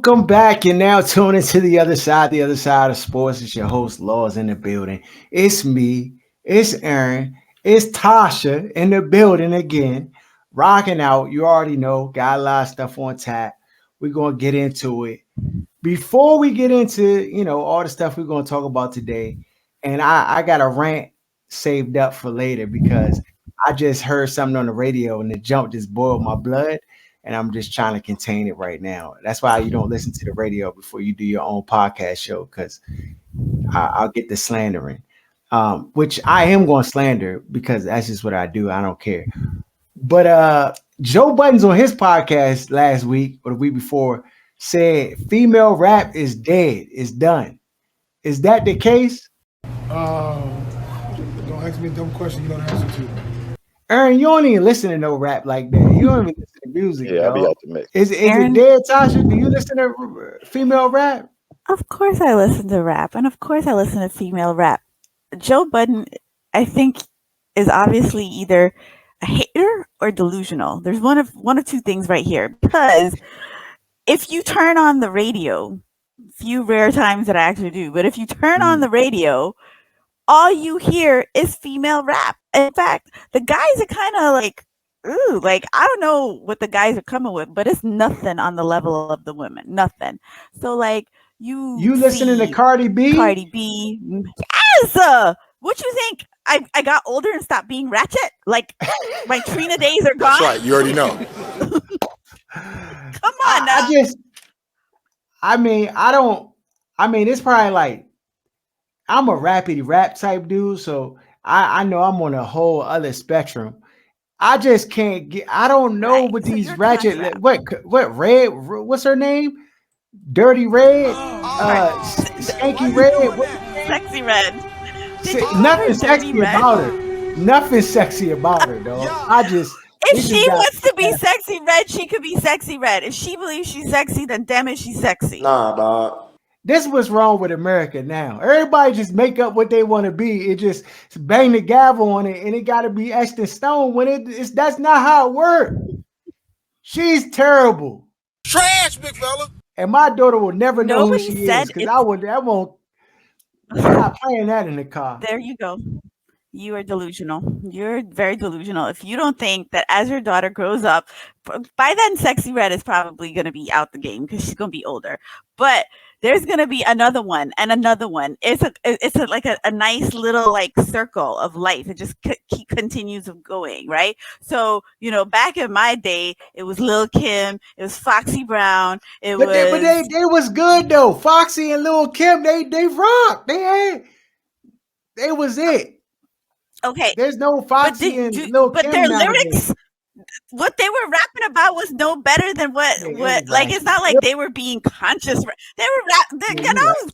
Welcome back. You're now tuning to the other side of sports. It's your host, Laws in the building. It's me, it's Aaron, it's Tasha in the building again. Rocking out. You already know, got a lot of stuff on tap. We're gonna get into it. Before we get into, all the stuff we're gonna talk about today, and I got a rant saved up for later because I just heard something on the radio and the jump just boiled my blood and I'm just trying to contain it right now. That's why you don't listen to the radio before you do your own podcast show, because I'll get the slandering, which I am going to slander because that's just what I do. I don't care. But Joe Budden's on his podcast last week or the week before said female rap is dead, it's done. Is that the case? Don't ask me a dumb question you don't answer to. Aaron, you don't even listen to no rap like that. You don't even listen to music. Yeah, I'll be out the mix. Is it dead, Tasha? Do you listen to female rap? Of course I listen to rap, and of course I listen to female rap. Joe Budden, I think, is obviously either a hater or delusional. There's one of two things right here. Because if you turn on the radio, few rare times that I actually do, but if you turn on the radio, all you hear is female rap. In fact, the guys are kind of like, ooh, like, I don't know what the guys are coming with, but it's nothing on the level of the women. Nothing. So, like, you listening to Cardi B? Cardi B. Yes! What you think? I got older and stopped being ratchet? Like, my Trina days are gone? That's right. You already know. Come on now. It's probably like, I'm a rappity rap type dude, so I know I'm on a whole other spectrum. I just can't get. I don't know what so these ratchet. What Red? What's her name? Dirty Red, Skanky Red, Sexy Red. Nothing sexy about her. Nothing sexy about her, though. If she wants to be sexy red, she could be sexy red. If she believes she's sexy, then damn it, she's sexy. Nah, dog. This is what's wrong with America now. Everybody just make up what they want to be. It just bang the gavel on it, and it got to be etched in stone. That's not how it works. She's terrible. Trash, big fella. And my daughter will never know who she is because I won't. I'm not playing that in the car. There you go. You are delusional. You're very delusional. If you don't think that as your daughter grows up, by then Sexy Red is probably going to be out the game because she's going to be older. But there's going to be another one and another one. It's like a nice little like circle of life. It just continues going, right? So, back in my day, it was Lil' Kim, it was Foxy Brown. They was good though. Foxy and Lil' Kim, they rocked. They was it. Okay. There's no Foxy and Lil' Kim. But their lyrics, what they were rapping about was no better than what like, it's not like they were being conscious. They were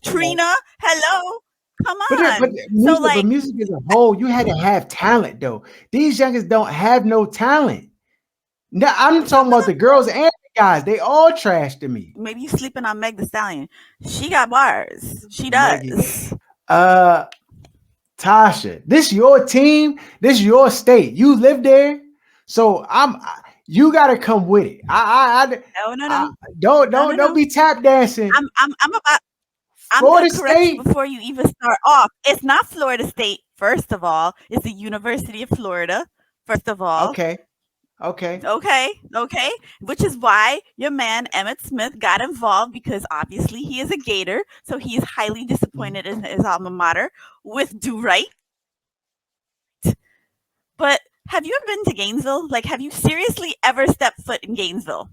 Trina. Hello. Come on. But music as a whole, you had to have talent though. These youngers don't have no talent. Now, I'm talking about the girls and the guys. They all trash to me. Maybe you sleeping on Meg Thee Stallion. She got bars. She does. Tasha, this your team. This your state. You live there. So you gotta come with it. No. Don't be tap dancing. I'm Florida gonna correct State you before you even start off. It's not Florida State, first of all. It's the University of Florida, first of all. Okay. Which is why your man Emmitt Smith got involved, because obviously he is a Gator, so he is highly disappointed in his alma mater with do right. But have you ever been to Gainesville? Like, have you seriously ever stepped foot in Gainesville?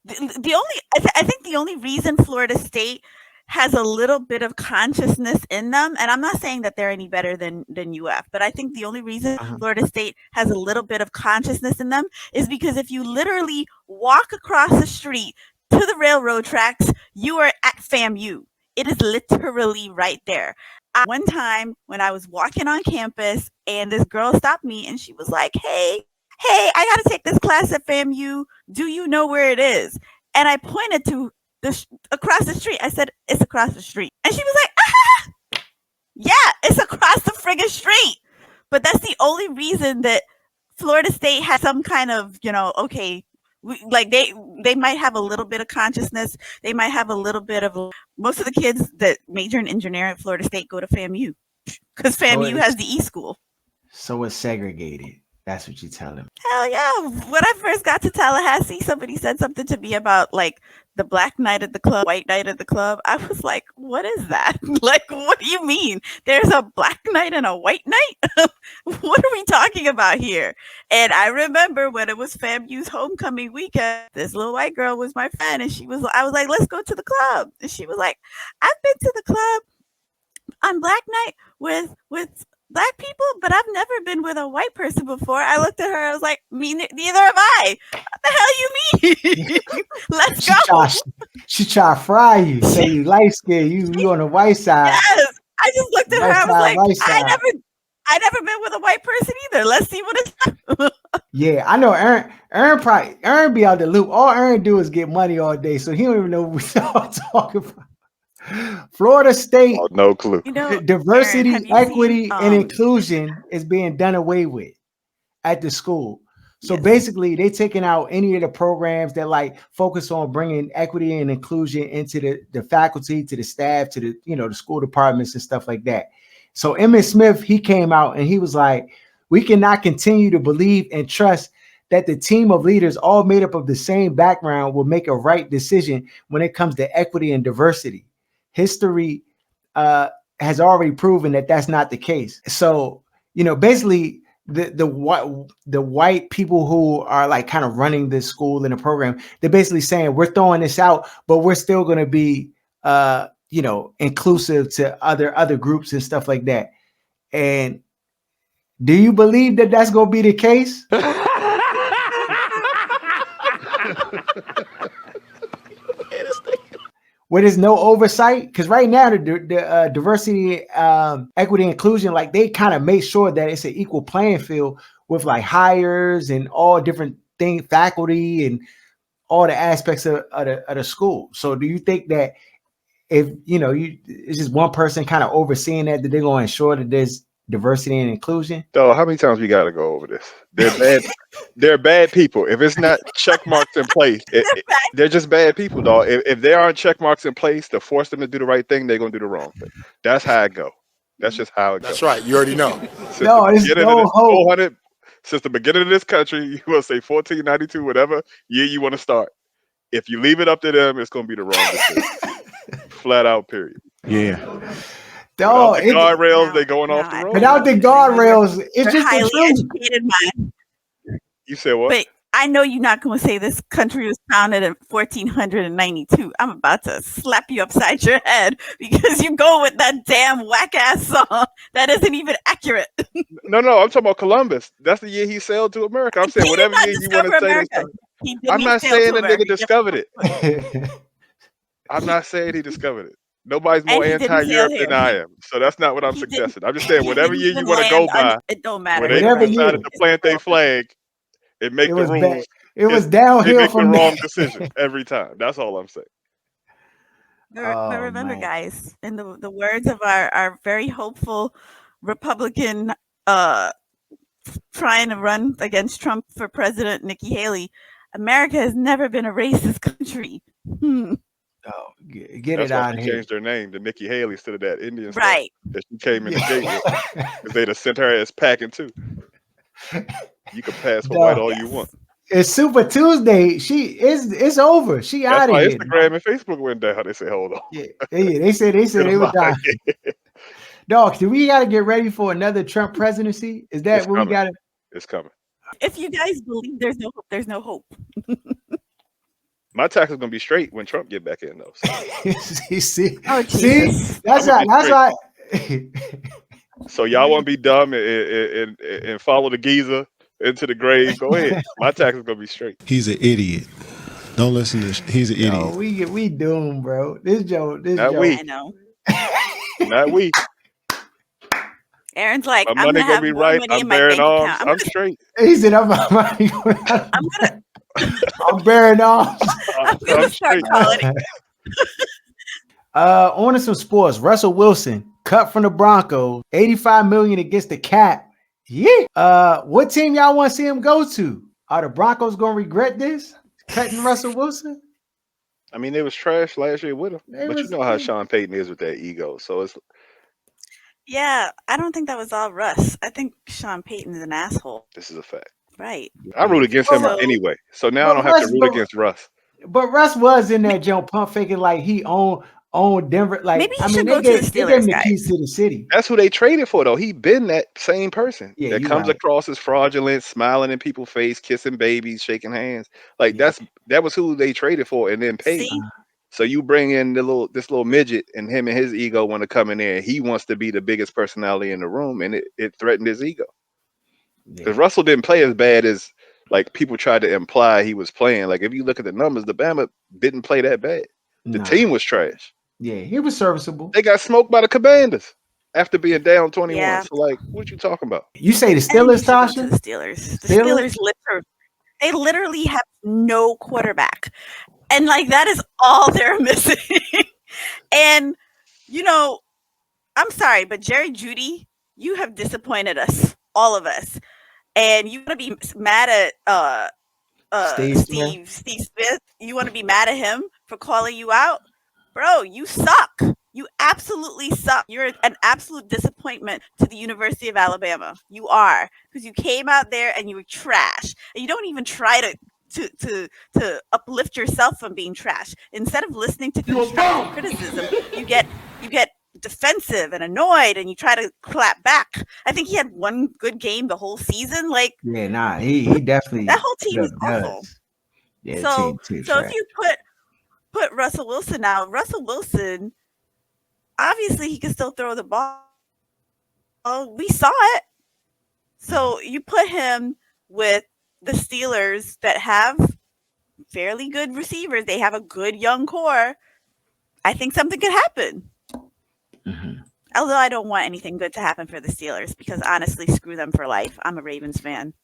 I think the only reason Florida State has a little bit of consciousness in them, and I'm not saying that they're any better than UF, but I think the only reason Florida State has a little bit of consciousness in them is because if you literally walk across the street to the railroad tracks, you are at FAMU. It is literally right there. One time when I was walking on campus and this girl stopped me and she was like, hey, I got to take this class at FAMU. Do you know where it is? And I pointed to across the street. I said, it's across the street. And she was like, yeah, it's across the friggin' street. But that's the only reason that Florida State has some kind of, okay, Like they might have a little bit of consciousness. They might have a little bit of. Most of the kids that major in engineering at Florida State go to FAMU because FAMU has the e-school. So it's segregated. That's what you tell them. Hell yeah. When I first got to Tallahassee, somebody said something to me about like the black night at the club, white night at the club. I was like, what is that? Like, what do you mean? There's a black night and a white night? What are we talking about here? And I remember when it was FAMU's homecoming weekend, this little white girl was my friend, and I was like, let's go to the club. And she was like, I've been to the club on black night with black people, but I've never been with a white person before. I looked at her. I was like, neither have I. What the hell you mean? Let's go. She try to fry you. Say you light skin. You on the white side. Yes. I just looked at her. I was like, I never been with a white person either. Let's see what it's. Yeah, I know. Aaron be out the loop. All Aaron do is get money all day, so he don't even know what we're talking about. Florida State, no clue. Diversity, Aaron, equity, and inclusion is being done away with at the school. So basically, they're taking out any of the programs that like focus on bringing equity and inclusion into the faculty, to the staff, to the the school departments and stuff like that. So Emmett Smith, he came out and he was like, we cannot continue to believe and trust that the team of leaders all made up of the same background will make a right decision when it comes to equity and diversity. History has already proven that that's not the case. So, basically the white people who are like kind of running this school and the program, they're basically saying we're throwing this out, but we're still going to be, inclusive to other groups and stuff like that. And do you believe that that's going to be the case? Where there's no oversight, because right now the diversity, equity, inclusion, like they kind of make sure that it's an equal playing field with like hires and all different things, faculty and all the aspects of the school. So do you think that if it's just one person kind of overseeing that they're going to ensure that there's diversity and inclusion? So how many times we got to go over this? They're bad. They're bad people. If it's not check marks in place, they're just bad people, dog. If there aren't check marks in place to force them to do the right thing, they're gonna do the wrong thing. That's how it go. That's just how it goes. That's right. You already know. Since the beginning of this country, you will say 1492, whatever year you want to start. If you leave it up to them, it's gonna be the wrong decision. Flat out, period. Yeah. Without the guardrails, they're going off the road. Without the guardrails, it's just highly the truth. educated mind. You said what? But I know you're not going to say this country was founded in 1492. I'm about to slap you upside your head because you go with that damn whack ass song that isn't even accurate. No, I'm talking about Columbus. That's the year he sailed to America. I'm saying whatever year you want to say. I'm not saying the nigga discovered it. I'm not saying he discovered it. Nobody's more anti-Europe than I am. So that's not what I'm suggesting. I'm just saying whatever year you want to go by, it don't matter. when they decided to plant their flag, it make the rules. It was downhill make from the wrong decision every time. That's all I'm saying. But remember, guys, in the words of our very hopeful Republican trying to run against Trump for president, Nikki Haley, America has never been a racist country. Oh, get it out of here. Changed their name to Nikki Haley instead of that Indian right stuff that she came in the gate with, because they'd have sent her as packing too. You can pass for white all you want. It's Super Tuesday. It's over. She out of here. Instagram and Facebook went down. They say, hold on. Yeah. They said they were dying. Dog, do we got to get ready for another Trump presidency? Is that what we got to? It's coming. If you guys believe there's no hope, there's no hope. My tax is gonna be straight when Trump get back in, though. So. See, that's right. So y'all want to be dumb and follow the geezer into the grave? Go ahead. My tax is gonna be straight. He's an idiot. Don't listen to. He's an idiot. No, we doomed, bro. This Joe. We. I know. Not we. Aaron's like, my money gonna be right. I'm bearing arms. I'm straight. He said, I'm bearing arms. I'm gonna start calling it. On to some sports. Russell Wilson cut from the Broncos, $85 million against the cap. Yeah. What team y'all want to see him go to? Are the Broncos gonna regret this? cutting Russell Wilson? I mean, they was trash last year with him, but you know how Sean Payton is with that ego. So it's yeah. I don't think that was all Russ. I think Sean Payton is an asshole. this is a fact. Right. I root against him anyway, so now I don't have to root against Russ. But Russ was in that jump pump faking like he owned Denver. Like maybe he I should mean, go to the Steelers, they gave him the keys to the city. That's who they traded for, though. He been that same person that comes right. across as fraudulent, smiling in people's face, kissing babies, shaking hands. Like that was who they traded for, and then paid. So you bring in this little midget, and him and his ego want to come in there. And he wants to be the biggest personality in the room, and it threatened his ego. Because Russell didn't play as bad as like people tried to imply he was playing. Like if you look at the numbers, the Bama didn't play that bad. The team was trash. Yeah, he was serviceable. They got smoked by the Commanders after being down 21. Yeah. So like, what you talking about? You say the Steelers, Tasha? The Steelers. The Steelers they literally have no quarterback. And like that is all they're missing. And you know, I'm sorry, but Jerry Jeudy, you have disappointed us, all of us. And you want to be mad at Steve Smith? You want to be mad at him for calling you out? Bro, you suck. You absolutely suck. You're an absolute disappointment to the University of Alabama. You are. Because you came out there and you were trash. And you don't even try to uplift yourself from being trash. Instead of listening to constructive criticism, you get defensive and annoyed and you try to clap back. I think he had one good game the whole season. Like he definitely that whole team is awful. Yeah, so if you put Russell Wilson out, Russell Wilson, obviously he can still throw the ball. We saw it. So you put him with the Steelers that have fairly good receivers. They have a good young core. I think something could happen. Mm-hmm. Although I don't want anything good to happen for the Steelers because honestly, screw them for life. I'm a Ravens fan.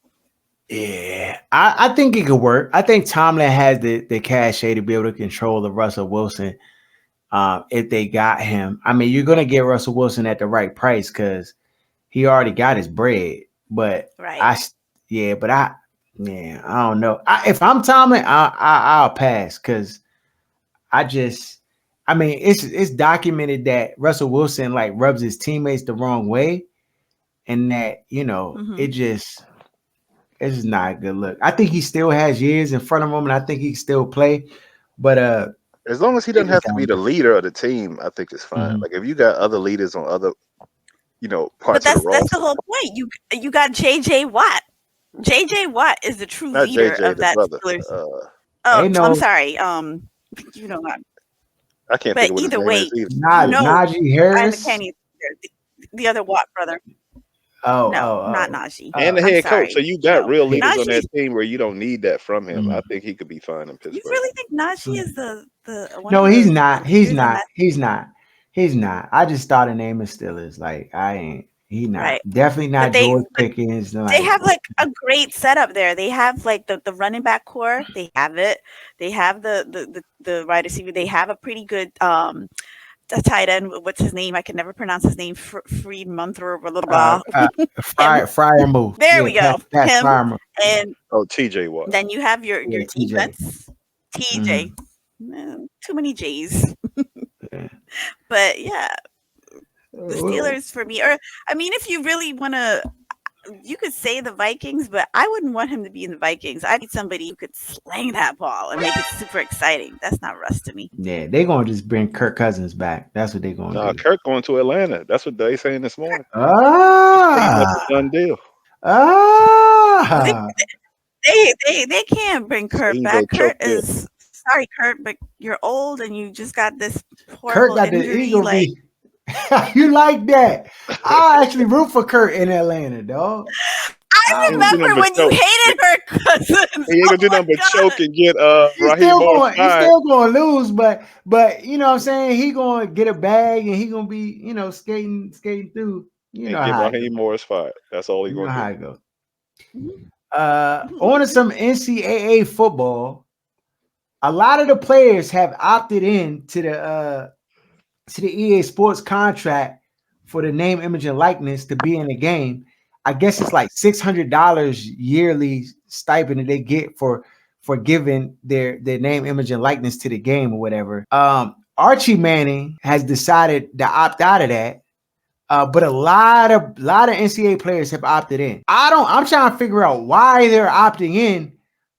Yeah, I think it could work. I think Tomlin has the cachet to be able to control the Russell Wilson if they got him. I mean, you're going to get Russell Wilson at the right price because he already got his bread. But I don't know. If I'm Tomlin, I'll pass because I mean, it's documented that Russell Wilson like rubs his teammates the wrong way, and that it's just not a good look. I think he still has years in front of him, and I think he can still play. But as long as he doesn't have to be the leader of the team, I think it's fine. Mm-hmm. Like if you got other leaders on other, parts of the roster. That's the whole point. You got J.J. Watt. J.J. Watt is the true leader of that Steelers. I'm sorry. You know what? I can't think of what either way, Najee Harris, the other Watt brother. Not Najee. And the head coach. So you got real leaders on that team where you don't need that from him. Mm-hmm. I think he could be fine in Pittsburgh. You really think Najee is the one? No, he's not. He's not. I just started naming Steelers. Like he's not. Right. Definitely not George Pickens. They have like a great setup there. They have like the running back core. They have it. They have the wide receiver. They have a pretty good tight end. What's his name? I can never pronounce his name. Freemonth or blah blah blah. Fryer. There we go. Him and TJ Watt. Then you have your defense. TJ. Too many J's. But yeah. The Steelers for me, or I mean, if you really want to, you could say the Vikings, but I wouldn't want him to be in the Vikings. I need somebody who could slang that ball and make it super exciting. That's not Russ to me. Yeah, they're going to just bring Kirk Cousins back. That's what they're going to do. Kirk going to Atlanta. That's what they saying this morning. That's a done deal. They can't bring Kirk back. Kurt is sorry, Kurt, but you're old and you just got this horrible injury. You like that? I actually root for Kurt in Atlanta, dog. I remember when you hated Kirk Cousins. He ain't gonna do nothing but choke and get He's still gonna lose, but you know what I'm saying? He gonna get a bag and he gonna be, skating through. You know how Raheem Morris fired. That's all he gonna do. How it go. On to some NCAA football. A lot of the players have opted in to the EA Sports contract for the name, image, and likeness to be in the game. I guess it's like $600 yearly stipend that they get for for giving their name, image, and likeness to the game or whatever. Archie Manning has decided to opt out of that. But a lot of NCAA players have opted in. I'm trying to figure out why they're opting in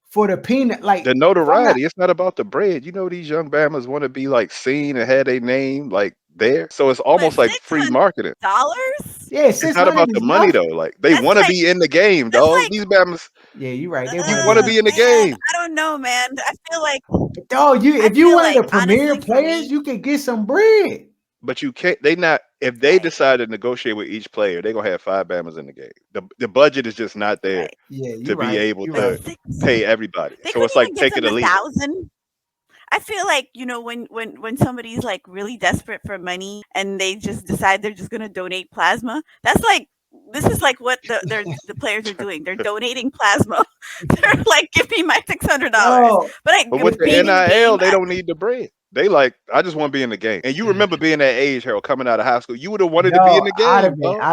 for the peanut, like the notoriety. It's not about the bread. You know, these young Bammers want to be like seen and have their name like there. So it's almost like free marketing. Yeah, it's not about the money though. Like they want to be in the game, dog. Like, these Bammers. Yeah, you're right. You want to be in the game. I don't know, man. I feel like if you one of the premier players, you can get some bread. But you can't. They not. If they decide to negotiate with each player, they're gonna have 5 Bammers in the game. The budget is just not there to be able to pay everybody. So it's like taking a lead. I feel like, you know, when somebody's like really desperate for money and they just decide they're just gonna donate plasma, that's like, this is like what the players are doing. They're donating plasma. They're like, give me my $600. But with the NIL, they don't need the bread. They like, I just want to be in the game. And you remember being that age, Harold, coming out of high school. You would have wanted to be in the game. I'd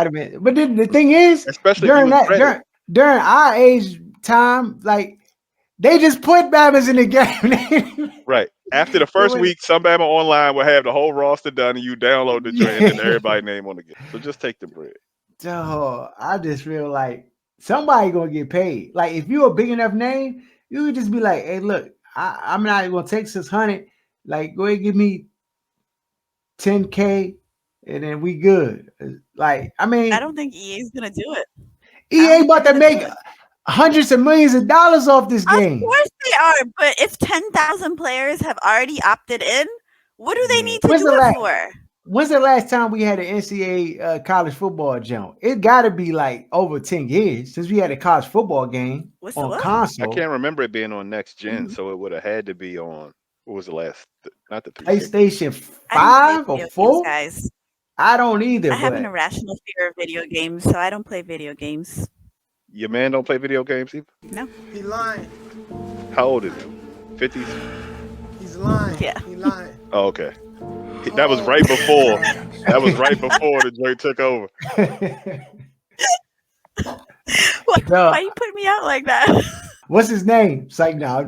have been. But the thing is, especially during our age time, like they just put Bammers in the game. Right. After the first week, some Bama online will have the whole roster done, and you download the joint, and then everybody name on the game. So just take the bread. So I just feel like somebody gonna get paid. Like if you're a big enough name, you would just be like, "Hey, look, I'm not gonna take 600. Like, go ahead, give me 10K, and then we good." Like, I mean, I don't think EA is gonna do it. EA about to make hundreds of millions of dollars off this game. Of course they are, but if 10,000 players have already opted in, what do they need to do it for? When's the last time we had an NCAA college football jump? It got to be like over 10 years since we had a college football game on console. I can't remember it being on next gen, so it would have had to be on. What was the last? Not the PlayStation 5 or 4? Guys. I don't either. I have an irrational fear of video games, so I don't play video games. Your man don't play video games either? No. He lying. How old is he? 50s? He's lying. Yeah. He lying. Oh, okay. That was right before. That was right before the joint took over. Why you put me out like that? What's his name? It's like, no.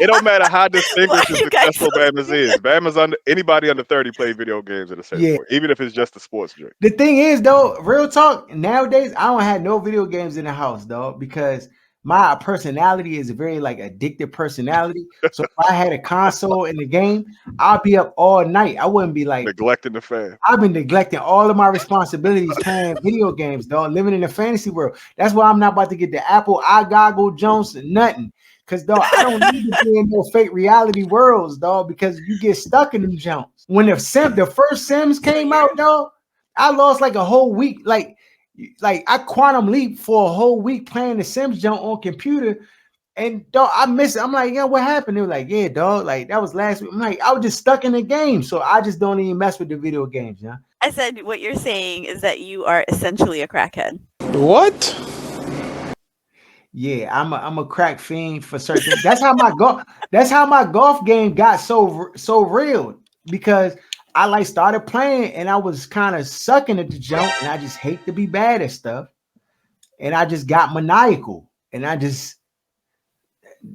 It don't matter how distinguished and successful Bammers is. Bammers anybody under 30 play video games at a certain point, even if it's just a sports drink. The thing is, though, real talk, nowadays I don't have no video games in the house, dog, because my personality is a very like addictive personality. So if I had a console in the game, I'll be up all night. I wouldn't be like neglecting the fam. I've been neglecting all of my responsibilities playing video games, dog, living in the fantasy world. That's why I'm not about to get the Apple iGoggle Jones nothing. Cause dog, I don't need to be in no fake reality worlds, dog, because you get stuck in them jumps. When the first Sims came out, dog, I lost like a whole week. Like I quantum leap for a whole week playing the Sims jump on computer, and dog, I miss it. I'm like, yeah, what happened? They were like, yeah, dog, like that was last week. I'm like, I was just stuck in the game, so I just don't even mess with the video games, yeah. I said, what you're saying is that you are essentially a crackhead. What? Yeah, I'm a crack fiend for certain. That's how my golf game got so real, because I like started playing and I was kind of sucking at the jump, and I just hate to be bad at stuff. And I just got maniacal, and I just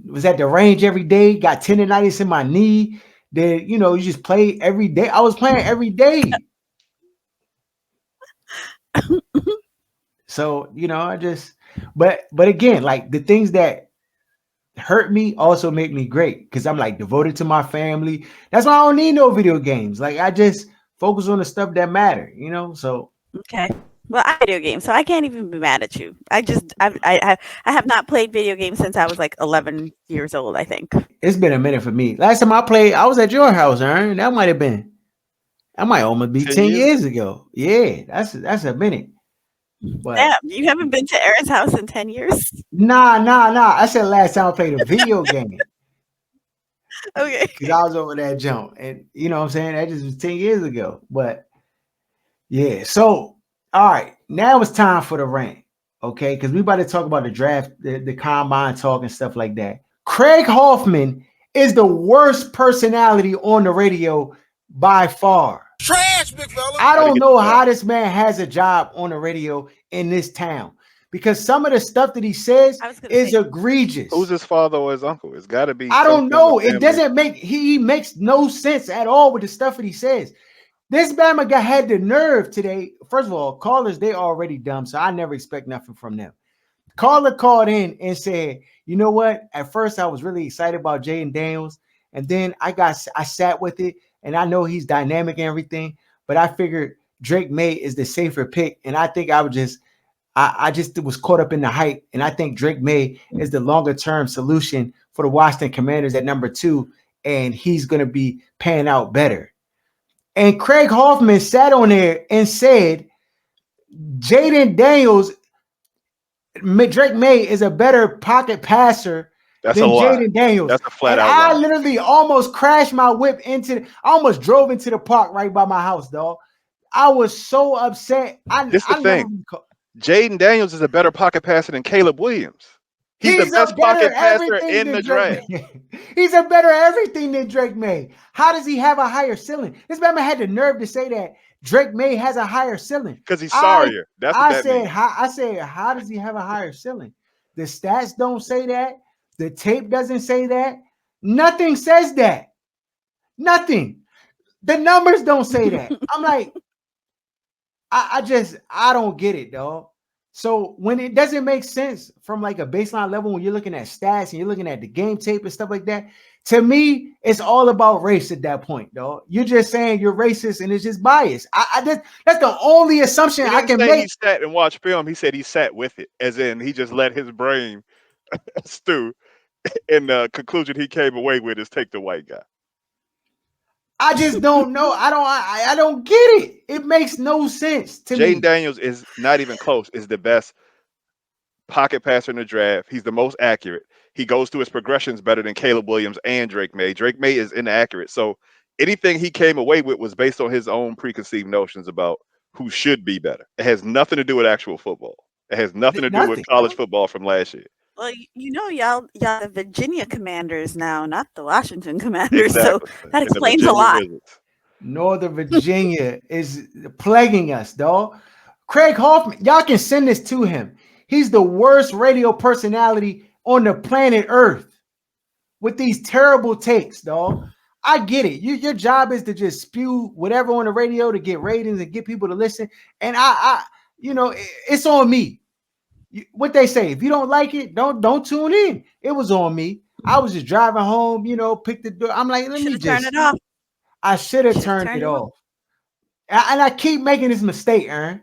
was at the range every day, got tendonitis in my knee. Then, you know, you just play every day. I was playing every day. So, you know, but again, like the things that hurt me also make me great, because I'm like devoted to my family. That's why I don't need no video games. Like I just focus on the stuff that matter, you know. So okay, well, I video games, so I can't even be mad at you. I have not played video games since I was like 11 years old. I think it's been a minute for me. Last time I played, I was at your house, Aaron. That might almost be 10 years ago. Yeah, that's a minute. But damn, you haven't been to Aaron's house in 10 years? Nah. I said last time I played a video game. Okay. Because I was over that jump. And you know what I'm saying? That just was 10 years ago. But yeah. So, all right. Now it's time for the rant. Okay. Because we about to talk about the draft, the combine talk and stuff like that. Craig Hoffman is the worst personality on the radio by far. Trash, big fella. I don't know how this man has a job on the radio in this town, because some of the stuff that he says is egregious. Who's his father or his uncle? It's got to be. I don't know. It doesn't make he makes no sense at all with the stuff that he says. This Bama guy had the nerve today. First of all, callers, they already dumb, so I never expect nothing from them. Caller called in and said, you know what? At first, I was really excited about Jaden Daniels, and then I sat with it, and I know he's dynamic and everything, but I figured Drake May is the safer pick, and I think I just was caught up in the hype, and I think Drake May is the longer-term solution for the Washington Commanders at number 2, and he's going to be panning out better. And Craig Hoffman sat on there and said, Jaden Daniels, Drake May is a better pocket passer than Jaden Daniels. That's a flat out lie. I literally almost crashed my whip I almost drove into the park right by my house, dog. I was so upset. This the thing. Jaden Daniels is a better pocket passer than Caleb Williams. He's the best pocket passer in the draft. He's a better everything than Drake May. How does he have a higher ceiling? This man had the nerve to say that Drake May has a higher ceiling. Because he's sorrier. That's what that means. I said, how does he have a higher ceiling? The stats don't say that. The tape doesn't say that. Nothing says that. Nothing. The numbers don't say that. I'm like, I don't get it, dog. So when it doesn't make sense from like a baseline level, when you're looking at stats and you're looking at the game tape and stuff like that, to me, it's all about race at that point, dog. You're just saying you're racist and it's just bias. That's the only assumption I can make. He sat and watched film. He said he sat with it, as in he just let his brain stew. And the conclusion he came away with is take the white guy. I just don't know. I don't get it. It makes no sense to me. Jaden Daniels is not even close. Is the best pocket passer in the draft. He's the most accurate. He goes through his progressions better than Caleb Williams and Drake May. Drake May is inaccurate. So anything he came away with was based on his own preconceived notions about who should be better. It has nothing to do with actual football. It has nothing to do with college football from last year. Well, y'all the Virginia Commanders now, not the Washington Commanders. Exactly. So that explains a lot. Northern Virginia is plaguing us, dog. Craig Hoffman, y'all can send this to him. He's the worst radio personality on the planet Earth with these terrible takes, dog. I get it. Your job is to just spew whatever on the radio to get ratings and get people to listen. And it's on me. What they say, if you don't like it, don't tune in. It was on me. I was just driving home, picked the door. I'm like, let me just turn it off. I should have turned it off. And I keep making this mistake, Aaron.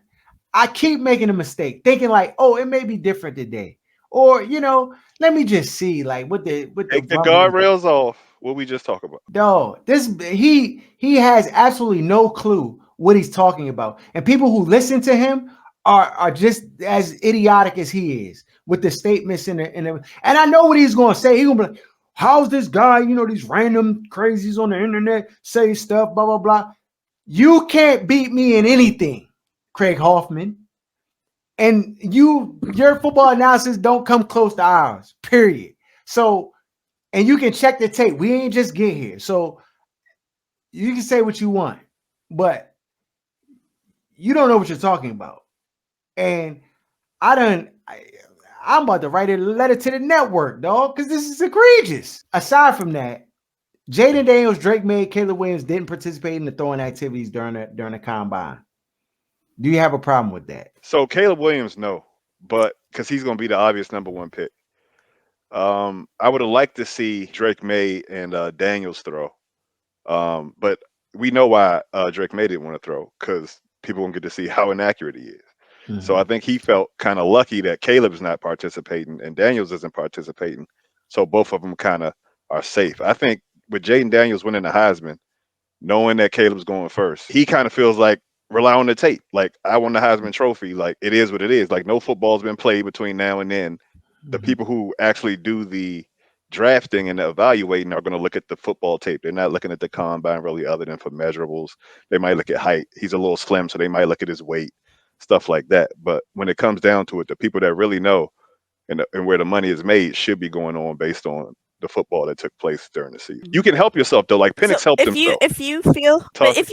I keep making a mistake, thinking like, oh, it may be different today. Or, let me just see like what the take the guardrails off. What we just talked about. No, he has absolutely no clue what he's talking about. And people who listen to him are just as idiotic as he is with the statements and I know what he's going to say. He's going to be like, how's this guy, these random crazies on the internet say stuff, blah, blah, blah. You can't beat me in anything, Craig Hoffman. And your football analysis don't come close to ours, period. So, and you can check the tape. We ain't just get here. So you can say what you want, but you don't know what you're talking about. And I'm about to write a letter to the network, dog, because this is egregious. Aside from that, Jaden Daniels, Drake May, Caleb Williams didn't participate in the throwing activities during the combine. Do you have a problem with that? So Caleb Williams, no, but because he's going to be the obvious number one pick. I would have liked to see Drake May and Daniels throw, but we know why Drake May didn't want to throw, because people won't get to see how inaccurate he is. Mm-hmm. So I think he felt kind of lucky that Caleb's not participating and Daniels isn't participating. So both of them kind of are safe. I think with Jaden Daniels winning the Heisman, knowing that Caleb's going first, he kind of feels like rely on the tape. Like, I won the Heisman Trophy. Like, it is what it is. Like, no football's been played between now and then. The people who actually do the drafting and the evaluating are going to look at the football tape. They're not looking at the combine really, other than for measurables. They might look at height. He's a little slim, so they might look at his weight, stuff like that. But when it comes down to it, the people that really know and where the money is made should be going on based on the football that took place during the season. You can help yourself though. Like Penix helped himself. If you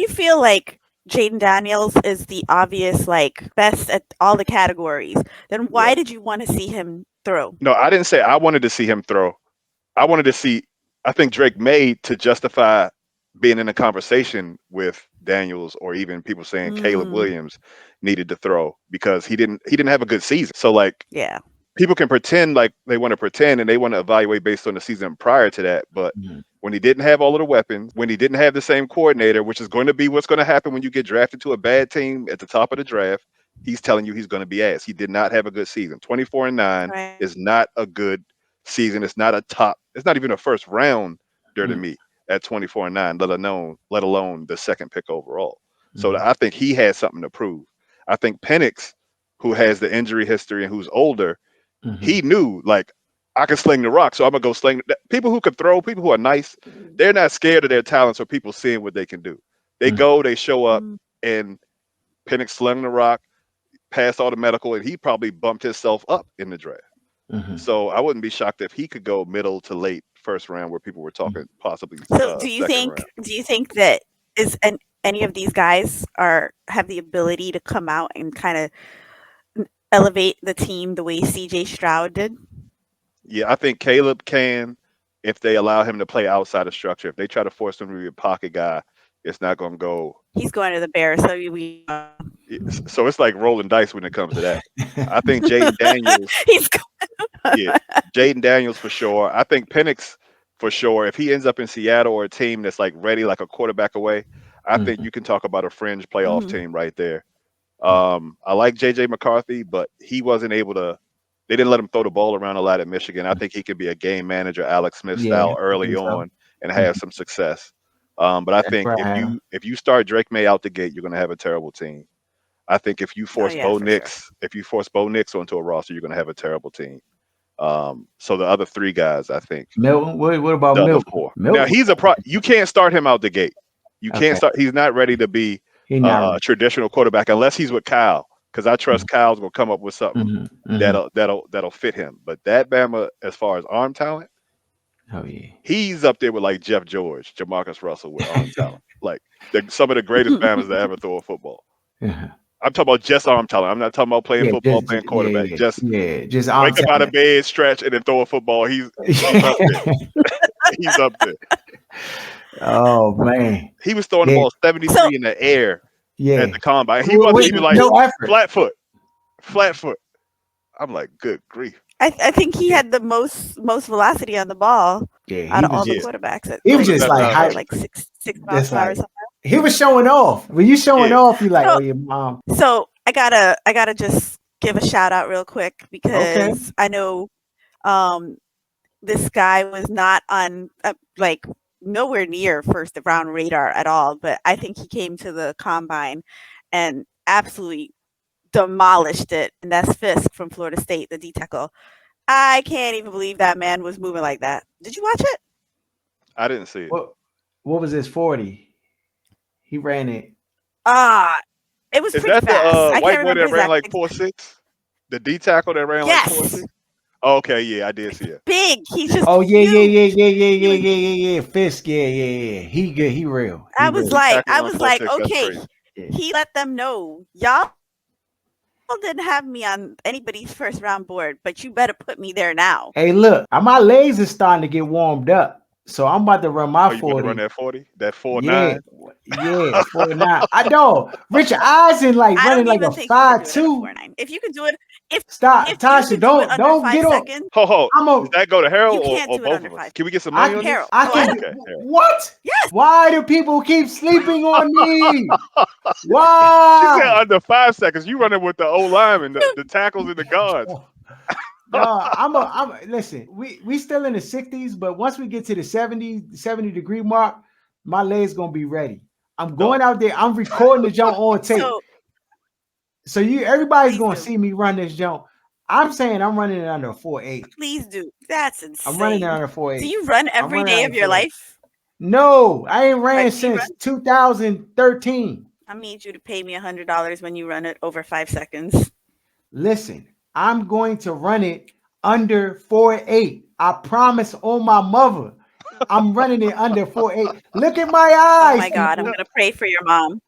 feel like Jaden Daniels is the obvious like best at all the categories, then why did you want to see him throw? No, I didn't say I wanted to see him throw. I wanted to see. I think Drake made to justify being in a conversation with Daniels, or even people saying Caleb Williams needed to throw because he didn't have a good season. So like, Yeah. people can pretend like they want to pretend and they want to evaluate based on the season prior to that. But when he didn't have all of the weapons, when he didn't have the same coordinator, which is going to be what's going to happen when you get drafted to a bad team at the top of the draft, he's telling you he's going to be ass. He did not have a good season. 24-9 Right. is not a good season. It's not a top. It's not even a first rounder to me at 24-9, let alone the second pick overall. So I think he has something to prove. I think Penix, who has the injury history and who's older, he knew, like, I can sling the rock, so I'm gonna go sling. People who can throw, people who are nice, they're not scared of their talents or people seeing what they can do. They go, they show up, and Penix slung the rock, passed all the medical, and he probably bumped himself up in the draft. So I wouldn't be shocked if he could go middle to late first round, where people were talking possibly. So do you think that any of these guys have the ability to come out and kind of elevate the team the way CJ Stroud did? Yeah, I think Caleb can, if they allow him to play outside of structure. If they try to force him to be a pocket guy, it's not going to go. He's going to the Bears, so so it's like rolling dice when it comes to that. I think Jaden Daniels. Jaden Daniels for sure. I think Penix for sure. If he ends up in Seattle or a team that's like ready, like a quarterback away, I think you can talk about a fringe playoff team right there. I like JJ McCarthy, but he wasn't able to. They didn't let him throw the ball around a lot at Michigan. I think he could be a game manager, Alex Smith style, early on and have some success. But I think if you start Drake May out the gate, you're going to have a terrible team. I think if you force Bo Nix, onto a roster, you're going to have a terrible team. So the other three guys, I think. Milton, what about Milton? Now he's you can't start him out the gate. You can't start. He's not ready to be a traditional quarterback unless he's with Kyle. Because I trust Kyle's gonna come up with something that'll fit him. But that Bama, as far as arm talent, he's up there with like Jeff George, Jamarcus Russell with arm talent. Like some of the greatest Bamas that ever throw a football. I'm talking about just arm talent. I'm not talking about playing football, playing quarterback. Just wake up out of bed, stretch, and then throw a football. He's up there. He's up there. Oh man, he was throwing the ball 73 in the air. At the combine, he wasn't even like flat foot. I'm like, good grief. I think he had the most velocity on the ball out of all the quarterbacks. He was just like 6 miles an hour. He was showing off. When you showing off, you like, your mom. So I gotta just give a shout out real quick because I know this guy was not on nowhere near first round radar at all, but I think he came to the combine and absolutely demolished it. And that's Fisk from Florida State, the D tackle. I can't even believe that man was moving like that. Did you watch it? I didn't see it. What was his 40? He ran it. It was pretty fast. The white boy that ran like 4.6? The D tackle that ran like 4.6? Okay, yeah, I did see it. Big. He's just yeah. Fisk, yeah. He good. He real. I was like, okay. He let them know, y'all didn't have me on anybody's first round board, but you better put me there now. Hey, look, my legs are starting to get warmed up. So I'm about to run my 40. Run that 40? That 4.9? Yeah, 4.9. I know. Richard Eisen running like a 5.2. If you can do it, Tasha, don't get on. Does that go to Harold or both of us? Can we get some money on Harold. this? What? Yes. Why do people keep sleeping on me? Why? She said under 5 seconds. You running with the old linemen, the tackles and the guards. No, listen, we still in the 60s, but once we get to the 70 degree mark, my legs gonna be ready. I'm going out there, I'm recording the jump on tape. So everybody's gonna see me run this jump. I'm saying I'm running it under 4.8. Please do. That's insane. I'm running it under 4.8. Do you run every day of your life? No, I ain't ran since 2013. I need you to pay me $100 when you run it over 5 seconds. Listen, I'm going to run it under 4.8. I promise on my mother. I'm running it under 4.8. Look at my eyes. Oh my God, I'm going to pray for your mom.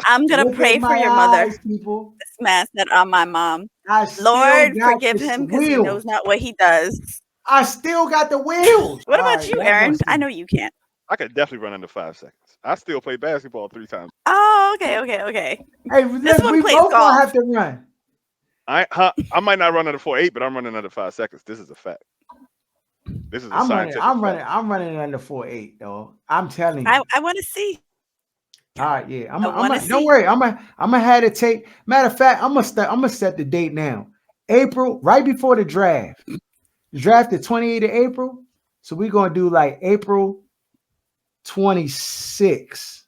I'm gonna Look pray at for my your mother. eyes, people. This man said on my mom. I still Lord, got forgive the him because he wheels. knows not what he does. I still got the wheels. What All about right, you, y'all Aaron? gonna see. I know you can't. I could definitely run under 5 seconds. I still play basketball 3 times. Oh, okay. Hey, This look, one we plays both gonna golf. have to run. I might not run under 4.8, but I'm running under 5 seconds. This is a fact. This is a scientific fact. I'm running under 4.8 though. I'm telling you. I want to see. All right, yeah. wanna don't see. worry. I'm gonna have to take. Matter of fact, I'm gonna set the date now. April, right before the draft. The draft is 28th of April. So we're gonna do like April 26th.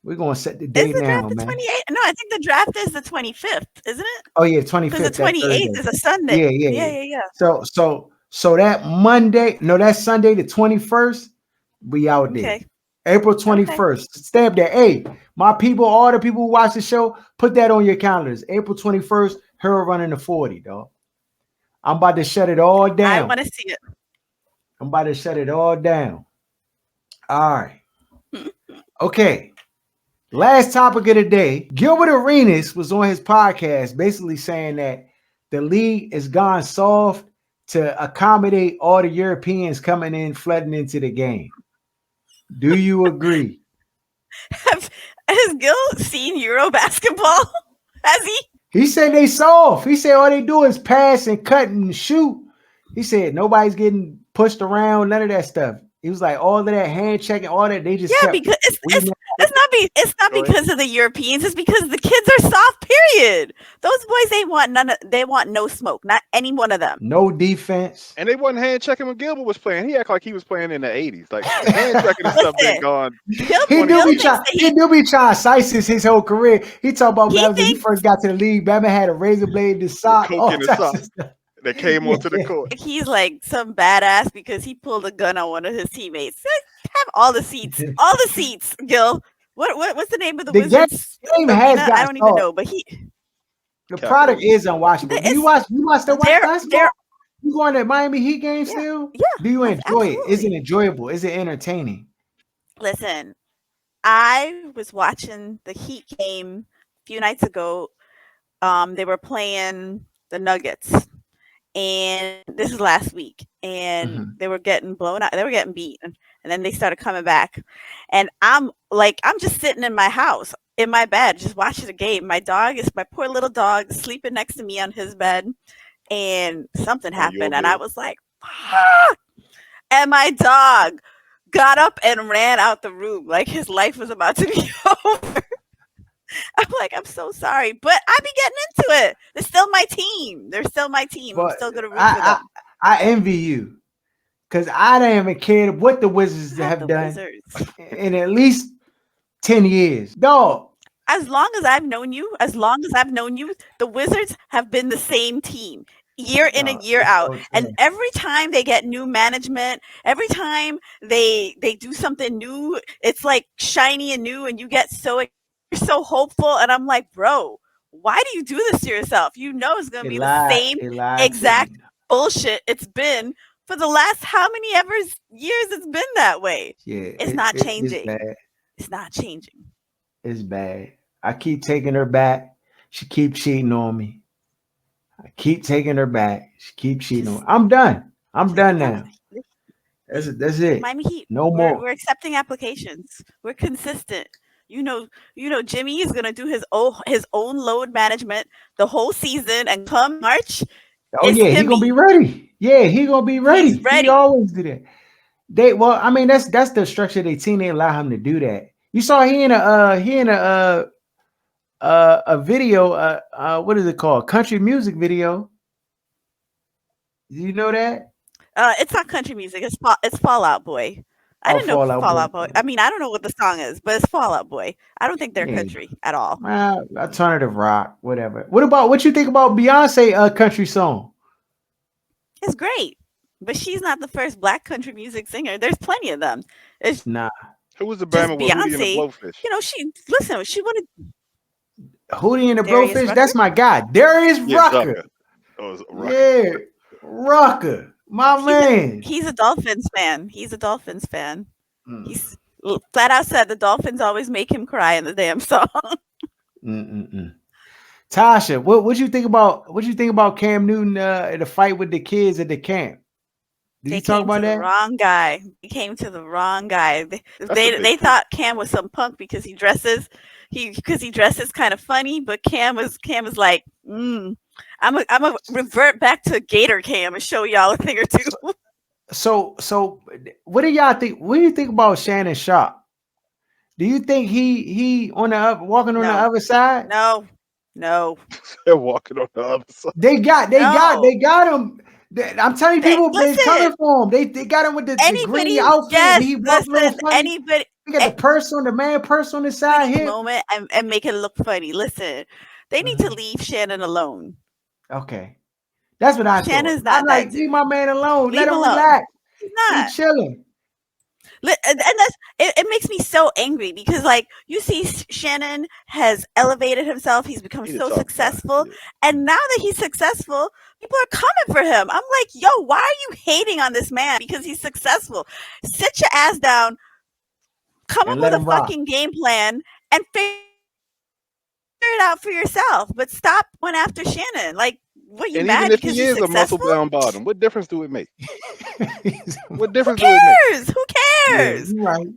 We're gonna set the Is date the now, draft the man. 28th? No, I think the draft is the 25th, isn't it? Oh yeah, Because 25th. the 28th is a Sunday. Yeah. So that Monday, no, that's Sunday the 21st. We out there. Okay. April 21st. Stamp that. Hey, my people, all the people who watch the show, put that on your calendars. April 21st, her running the 40, dog. I'm about to shut it all down. I want to see it. I'm about to shut it all down. All right. Okay. Last topic of the day. Gilbert Arenas was on his podcast basically saying that the league has gone soft to accommodate all the Europeans coming in, flooding into the game. Do you agree? Has Gil seen Euro basketball? Has he? He said they soft. He said all they do is pass and cut and shoot. He said nobody's getting pushed around, none of that stuff. He was like, all of that hand checking, all that, they just kept because it's not because of the Europeans, it's because the kids are soft, period. Those boys, they want no smoke, not any one of them. No defense. And they wasn't hand checking when Gilbert was playing. He acted like he was playing in the 80s. Like hand checking and stuff been gone. He do be trying to size his whole career. He talk about when he first got to the league, Batman had a razor blade in the sock. Coke in the sock. That came onto the court. He's like some badass because he pulled a gun on one of his teammates. Have all the seats, Gil. What's the name of the Wizards? I don't even know, but the product is unwatchable. Do you watch basketball? You going to Miami Heat game still? Yeah. Do you enjoy it? Is it enjoyable? Is it entertaining? Listen, I was watching the Heat game a few nights ago. They were playing the Nuggets. And this is last week, and they were getting blown out. They were getting beaten, and then they started coming back. And I'm just sitting in my house, in my bed, just watching the game. My poor little dog, sleeping next to me on his bed, and something happened, and I was like, "Fuck!" And my dog got up and ran out the room like his life was about to be over. I'm like, I'm so sorry, but I be getting into it. They're still my team. I'm still gonna root for them. I envy you because I don't even care what the Wizards have done in at least 10 years, dog. As long as I've known you, the Wizards have been the same team. Year in and year out, and every time they get new management, every time they do something new, it's like shiny and new, and you get so hopeful, and I'm like, bro, why do you do this to yourself? You know it's gonna be the same exact bullshit it's been for the last how many ever years it's been that way. Yeah, it's not changing. It's not changing. It's bad. I keep taking her back. She keep cheating on me. I keep taking her back. She keep cheating on me. I'm done. I'm done now. That's it. Miami Heat. No more. We're accepting applications. We're consistent. You know, Jimmy is gonna do his own load management the whole season, and come March. Oh yeah, he's gonna be ready. Yeah, he's gonna be ready. He always do that. That's the structure of their team. They allow him to do that. You saw he in a video. What is it called? Country music video. Do you know that? It's not country music. It's Fall Out Boy. I didn't know Fall Out Boy. I mean, I don't know what the song is, but it's Fall Out Boy. I don't think they're country at all. Alternative rock, whatever. What you think about Beyonce country song? It's great, but she's not the first Black country music singer. There's plenty of them. It's Who was the Bama with Hootie and the Blowfish? You know, she wanted Hootie and the Blowfish. Rucker? That's my guy, Darius Rucker. Rucker. Yeah, Rucker. My man. He's a Dolphins fan. flat out said the Dolphins always make him cry in the damn song. Tasha, what you think about Cam Newton in the fight with the kids at the camp? Did you talk about that? Wrong guy. He came to the wrong guy. They thought Cam was some punk because he dresses kind of funny, but Cam was like, I'm a revert back to Gator Cam and show y'all a thing or two. So what do y'all think? What do you think about Shannon Sharp? Do you think he on the walking on the other side? No. They're walking on the other side. They got him. I'm telling you, people been coming for him. They got him with the green outfit. Yes, he walked a little funny. Anybody, he got the man purse on the side here. Moment and make it look funny. Listen, they need to leave Shannon alone. Okay, that's what I Shannon's thought. I'm like, leave my man alone. Let him relax. He's not. He's chilling. And that's it makes me so angry because like you see Shannon has elevated himself. He's become so successful. And now that he's successful, people are coming for him. I'm like, yo, why are you hating on this man because he's successful? Sit your ass down, come up with a fucking game plan and figure it out for yourself. But stop going after Shannon. Like, what, you mad even if because he is a muscle-bound bottom, what difference do it make? What difference do it make? Who cares? Yeah, right.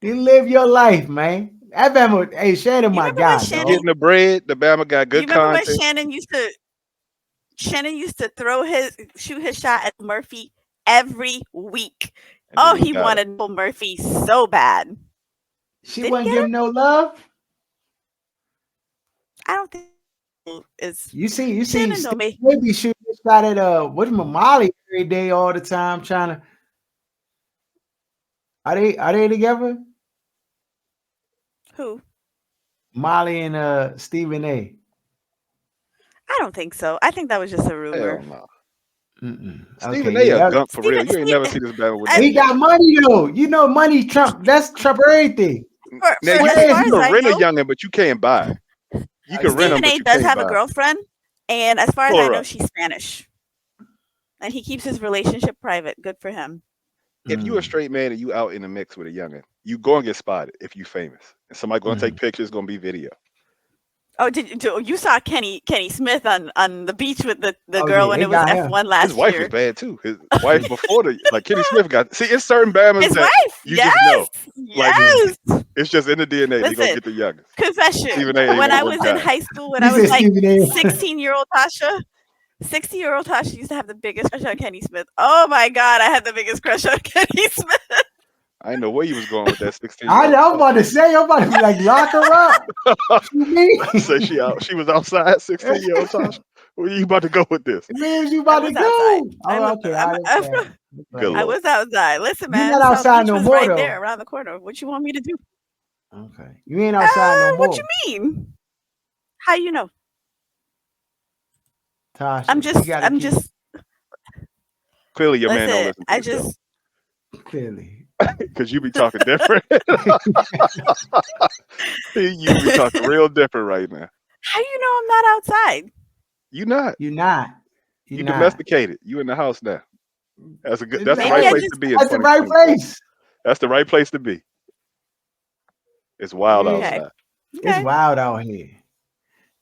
You live your life, man. Hey, Shannon, my guy. Getting the bread, the Bama got good content. When Shannon used to shoot his shot at Murphy every week. Oh, he wanted Murphy so bad. She wouldn't give him no love. I don't think you see maybe shoot a shot at what is Molly every day all the time trying to. Are they together? Who? Molly and Stephen A. I don't think so. I think that was just a rumor. Hell no. Stephen A. a gump for real. You ain't never seen this battle with him. He got money though. You know, money Trump. That's Trump everything. Now you can rent a youngin', but you can't buy. You can rent him. Stephen A. does have a girlfriend, and as far as I know, she's Spanish, and he keeps his relationship private. Good for him. If you a straight man and you out in the mix with a youngin', you gonna get spotted if you famous, and somebody gonna take pictures. Gonna be video. Oh, you saw Kenny Smith on the beach with the girl when it was F1 last year? His wife was bad too. His wife before Kenny Smith got. See, it's certain Bamas his that wife. You just know. Yes. Like, it's just in the DNA. You gonna get the youngest. Confession. When I was in high school, when I was like 16-year-old Tasha. 60-year-old Tasha used to have the biggest crush on Kenny Smith. Oh my God, I had the biggest crush on Kenny Smith. I didn't know where you was going with that 16. I'm about to be like, lock her up. Say she was outside, 16-year-old Tasha. Where you about to go with this? Man, you about to go? I was outside. Listen, man. You're not outside no more, right though. there around the corner. What you want me to do? Okay. You ain't outside no more. What you mean? How you know? Tasha, I'm just. Clearly, your man don't listen to Clearly. Because you be talking different. You be talking real different right now. How you know I'm not outside? You're not. You domesticated. You in the house now. That's the right place to be. That's the right place. That's the right place to be. It's wild outside. It's wild out here.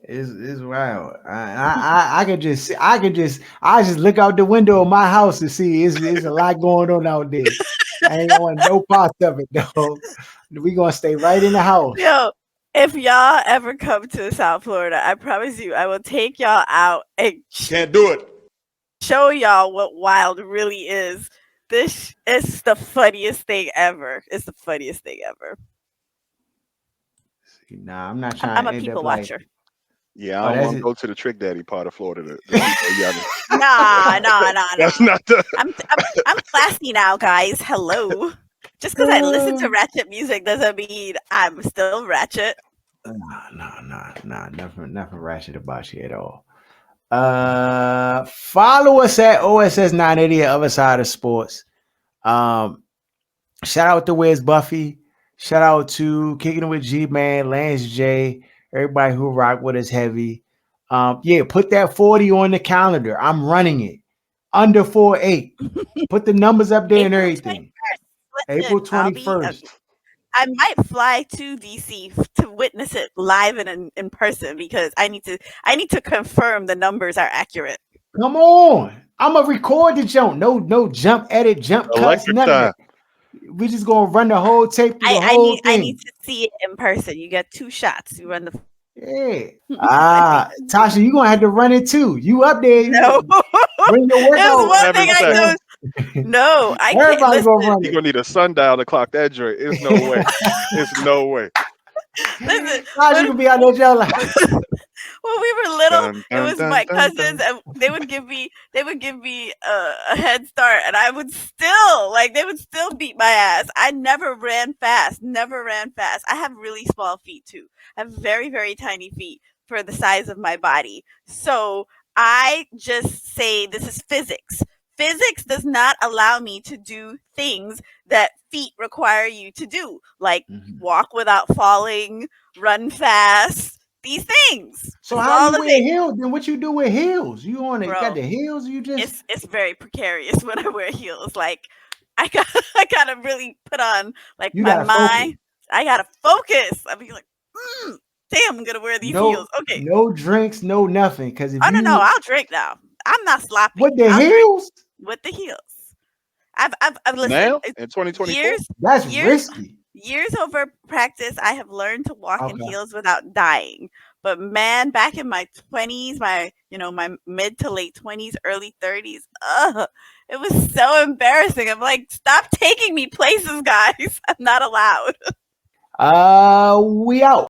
It's wild. I just look out the window of my house to see it's a lot going on out there. I ain't want no parts of it though. We gonna stay right in the house. Yo, if y'all ever come to South Florida, I promise you, I will take y'all out and can't do it. Show y'all what wild really is. This is the funniest thing ever. It's the funniest thing ever. Nah, I'm not trying. I'm a people watcher. Yeah, I don't want to go to the Trick Daddy part of Florida. Nah. That's not the. I'm classy now, guys. Hello. Just because I listen to ratchet music doesn't mean I'm still ratchet. Nah. Nothing ratchet about you at all. Follow us at OSS 980 at Other Side of Sports. Shout out to Where's Buffy. Shout out to Kicking It with G-Man, Lance J, everybody who rock with us heavy. Put that 40 on the calendar. I'm running it. Under 4-8. Put the numbers up there and everything. April 21st. I might fly to DC to witness it live and in person because I need to confirm the numbers are accurate. Come on. I'm gonna record the jump. No jump edit, jump cuts, Electric none time. of that. We just gonna run the whole tape through the whole thing. I need to see it in person. You get 2 shots. You run the Tasha, you gonna have to run it too. You up there? No. Bring your There's workout. one thing I know. No, I can't. Everybody's gonna run You're it. gonna need a sundial to clock that joint. There's no way. There's no way. Listen, Tasha can be out there yelling. when we were little, Dun, it was dun, my dun, cousins, and they would give me a head start, and I would still they would still beat my ass. I never ran fast. I have really small feet too. I have very, very tiny feet for the size of my body. So I just say this is physics. Physics does not allow me to do things that feet require you to do, like walk without falling, run fast. These things. So how you wear heels? Then what you do with heels? You got the heels? You just it's very precarious when I wear heels. Like I gotta really put on like my mind. I gotta focus. I'll be like, damn, I'm gonna wear these heels. Okay. No drinks, no nothing. Because if no, I'll drink now. I'm not sloppy. With the heels? With the heels. I've listened. Now in 2024? That's risky. Years over practice, I have learned to walk in heels without dying. But man, back in my 20s, my mid to late 20s, early 30s, it was so embarrassing. I'm like, stop taking me places, guys. I'm not allowed. We out.